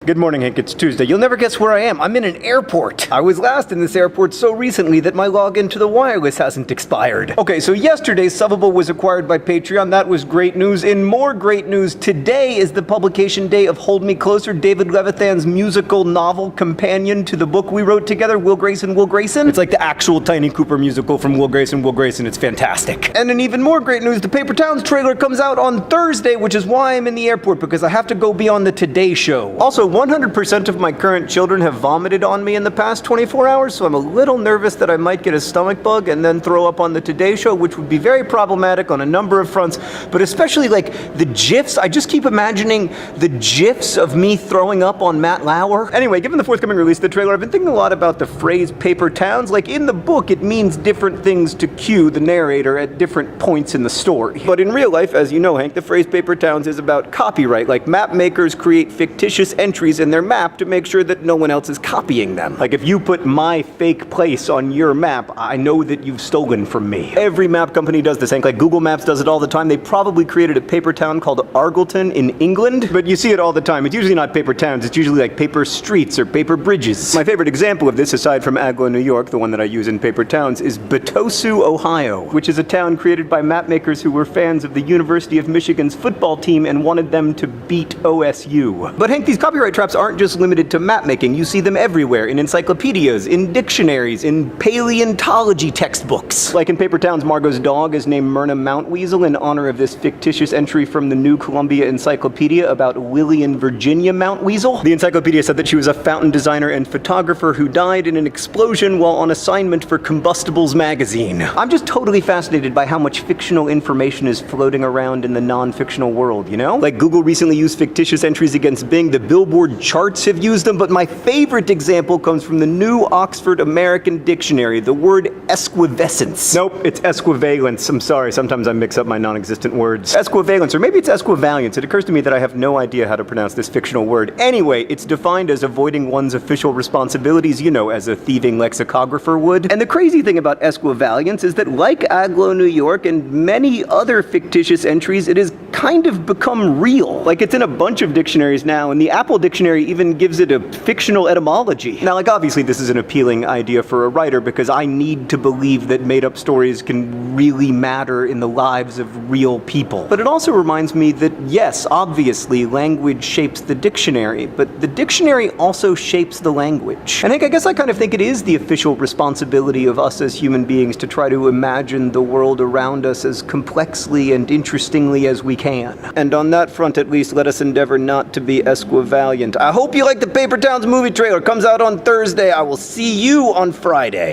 Good morning, Hank. It's Tuesday. You'll never guess where I am. I'm in an airport. I was last in this airport so recently that my login to the wireless hasn't expired. Okay, so yesterday, Subbable was acquired by Patreon. That was great news. In more great news, today is the publication day of Hold Me Closer, David Levithan's musical novel companion to the book we wrote together, Will Grayson, Will Grayson. It's like the actual Tiny Cooper musical from Will Grayson, Will Grayson. It's fantastic. And in even more great news, the Paper Towns trailer comes out on Thursday, which is why I'm in the airport, because I have to go be on the Today Show. Also, 100% of my current children have vomited on me in the past 24 hours, so I'm a little nervous that I might get a stomach bug and then throw up on the Today Show, which would be very problematic on a number of fronts, but especially like the GIFs. I just keep imagining the GIFs of me throwing up on Matt Lauer. Anyway, given the forthcoming release of the trailer, I've been thinking a lot about the phrase Paper Towns. Like in the book, it means different things to Q, the narrator, at different points in the story. But in real life, as you know, Hank, the phrase Paper Towns is about copyright. Like map makers create fictitious entries in their map to make sure that no one else is copying them. Like if you put my fake place on your map, I know that you've stolen from me. Every map company does this, Hank. Like Google Maps does it all the time. They probably created a paper town called Argleton in England, but you see it all the time. It's usually not paper towns. It's usually like paper streets or paper bridges. My favorite example of this, aside from Agloe, New York, the one that I use in Paper Towns, is Betosu, Ohio, which is a town created by map makers who were fans of the University of Michigan's football team and wanted them to beat OSU. But Hank, these copyright traps aren't just limited to map making. You see them everywhere, in encyclopedias, in dictionaries, in paleontology textbooks. Like in Paper Towns, Margot's dog is named Myrna Mountweasel in honor of this fictitious entry from the New Columbia Encyclopedia about Lillian Virginia Mountweasel. The encyclopedia said that she was a fountain designer and photographer who died in an explosion while on assignment for Combustibles magazine. I'm just totally fascinated by how much fictional information is floating around in the non-fictional world, you know? Like Google recently used fictitious entries against Bing, the Billboard charts have used them, but my favorite example comes from the New Oxford American Dictionary, the word esquivescence. Nope, it's esquivalence. I'm sorry, sometimes I mix up my non-existent words. Esquivalence, or maybe it's esquivalience. It occurs to me that I have no idea how to pronounce this fictional word. Anyway, it's defined as avoiding one's official responsibilities, you know, as a thieving lexicographer would. And the crazy thing about esquivalience is that, like Agloe, New York, and many other fictitious entries, it has kind of become real. Like it's in a bunch of dictionaries now, and the Apple Dictionary even gives it a fictional etymology. Now, like obviously this is an appealing idea for a writer because I need to believe that made-up stories can really matter in the lives of real people. But it also reminds me that yes, obviously language shapes the dictionary, but the dictionary also shapes the language. And I guess I kind of think it is the official responsibility of us as human beings to try to imagine the world around us as complexly and interestingly as we can. And on that front, at least, let us endeavor not to be esquivaliant. I hope you like the Paper Towns movie trailer. Comes out on Thursday. I will see you on Friday.